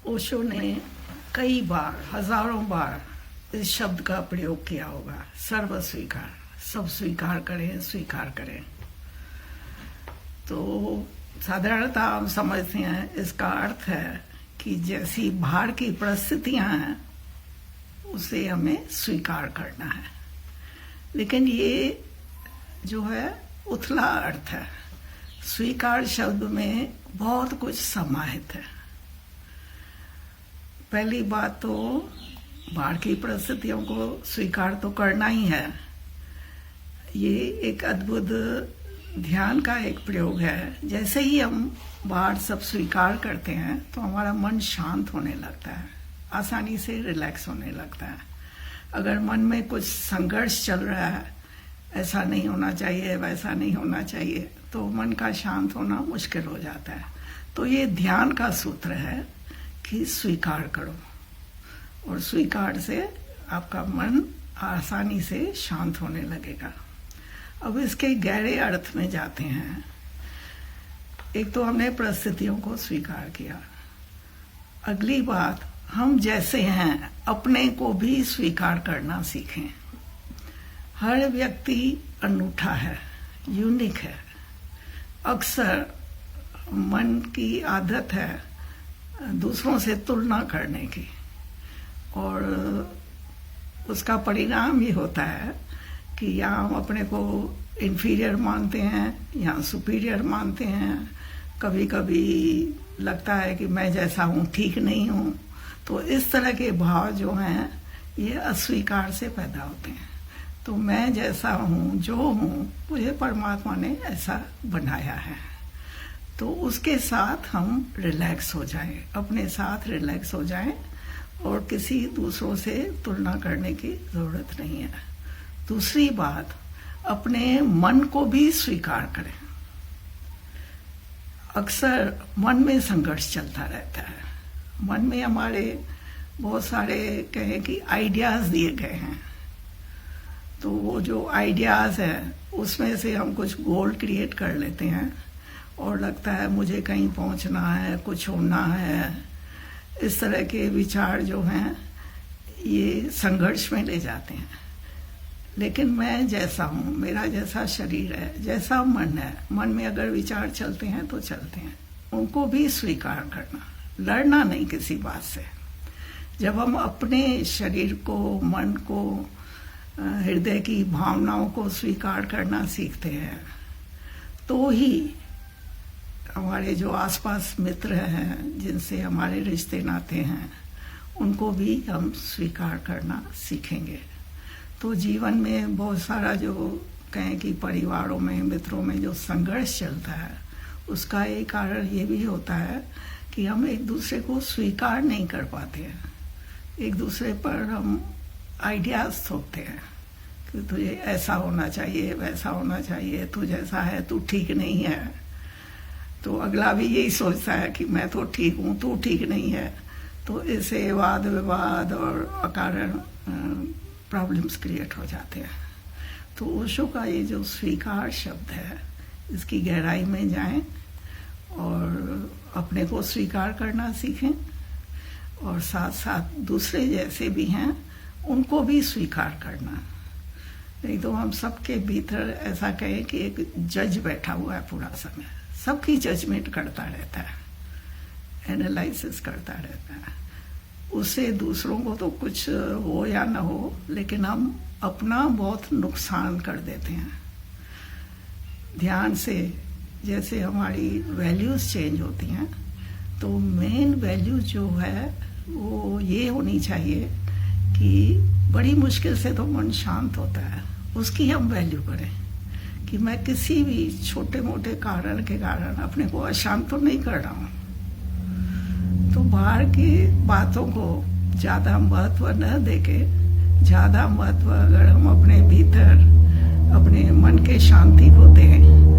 ओशो ने कई बार, हजारों बार इस शब्द का प्रयोग किया होगा, सर्व स्वीकार, सब स्वीकार करें, स्वीकार करें। तो साधारणतः हम समझते हैं इसका अर्थ है कि जैसी बाहर की परिस्थितियां हैं उसे हमें स्वीकार करना है, लेकिन ये जो है उथला अर्थ है। स्वीकार शब्द में बहुत कुछ समाहित है। पहली बात तो बाहर की परिस्थितियों को स्वीकार तो करना ही है। ये एक अद्भुत ध्यान का एक प्रयोग है। जैसे ही हम बाहर सब स्वीकार करते हैं तो हमारा मन शांत होने लगता है, आसानी से रिलैक्स होने लगता है। अगर मन में कुछ संघर्ष चल रहा है, ऐसा नहीं होना चाहिए, वैसा नहीं होना चाहिए, तो मन का शांत होना मुश्किल हो जाता है। तो ये ध्यान का सूत्र है कि स्वीकार करो, और स्वीकार से आपका मन आसानी से शांत होने लगेगा। अब इसके गहरे अर्थ में जाते हैं। एक तो हमने परिस्थितियों को स्वीकार किया। अगली बात, हम जैसे हैं अपने को भी स्वीकार करना सीखें। हर व्यक्ति अनूठा है, यूनिक है। अक्सर मन की आदत है दूसरों से तुलना करने की, और उसका परिणाम ये होता है कि या हम अपने को इन्फीरियर मानते हैं या सुपीरियर मानते हैं। कभी कभी लगता है कि मैं जैसा हूँ ठीक नहीं हूँ। तो इस तरह के भाव जो हैं ये अस्वीकार से पैदा होते हैं। तो मैं जैसा हूँ, जो हूँ, मुझे परमात्मा ने ऐसा बनाया है। तो उसके साथ हम रिलैक्स हो जाएं, अपने साथ रिलैक्स हो जाएं, और किसी दूसरों से तुलना करने की जरूरत नहीं है। दूसरी बात, अपने मन को भी स्वीकार करें। अक्सर मन में संघर्ष चलता रहता है। मन में हमारे बहुत सारे कहें कि आइडियाज दिए गए हैं। तो वो जो आइडियाज है उसमें से हम कुछ गोल क्रिएट कर लेते हैं, और लगता है मुझे कहीं पहुंचना है, कुछ होना है। इस तरह के विचार जो हैं ये संघर्ष में ले जाते हैं। लेकिन मैं जैसा हूँ, मेरा जैसा शरीर है, जैसा मन है, मन में अगर विचार चलते हैं तो चलते हैं, उनको भी स्वीकार करना, लड़ना नहीं किसी बात से। जब हम अपने शरीर को, मन को, हृदय की भावनाओं को स्वीकार करना सीखते हैं, तो ही हमारे जो आसपास मित्र हैं, जिनसे हमारे रिश्ते नाते हैं, उनको भी हम स्वीकार करना सीखेंगे। तो जीवन में बहुत सारा जो कहें कि परिवारों में, मित्रों में जो संघर्ष चलता है, उसका एक कारण ये भी होता है कि हम एक दूसरे को स्वीकार नहीं कर पाते हैं। एक दूसरे पर हम आइडियाज थोपते हैं कि तुझे ऐसा होना चाहिए, वैसा होना चाहिए, तू जैसा है तू ठीक नहीं है। तो अगला भी यही सोचता है कि मैं तो ठीक हूँ, तू ठीक नहीं है। तो इससे वाद विवाद और अकारण प्रॉब्लम्स क्रिएट हो जाते हैं। तो ओशो का ये जो स्वीकार शब्द है, इसकी गहराई में जाएं और अपने को स्वीकार करना सीखें, और साथ साथ दूसरे जैसे भी हैं उनको भी स्वीकार करना। नहीं तो हम सबके भीतर ऐसा कहें कि एक जज बैठा हुआ है, पूरा समय सबकी जजमेंट करता रहता है, एनालिसिस करता रहता है। उससे दूसरों को तो कुछ हो या ना हो, लेकिन हम अपना बहुत नुकसान कर देते हैं। ध्यान से जैसे हमारी वैल्यूज चेंज होती हैं, तो मेन वैल्यू जो है वो ये होनी चाहिए कि बड़ी मुश्किल से तो मन शांत होता है, उसकी हम वैल्यू करें कि मैं किसी भी छोटे मोटे कारण के कारण अपने को अशांत तो नहीं कर रहा हूँ। तो बाहर की बातों को ज्यादा महत्व न देके, ज्यादा महत्व अगर हम अपने भीतर अपने मन के शांति को दें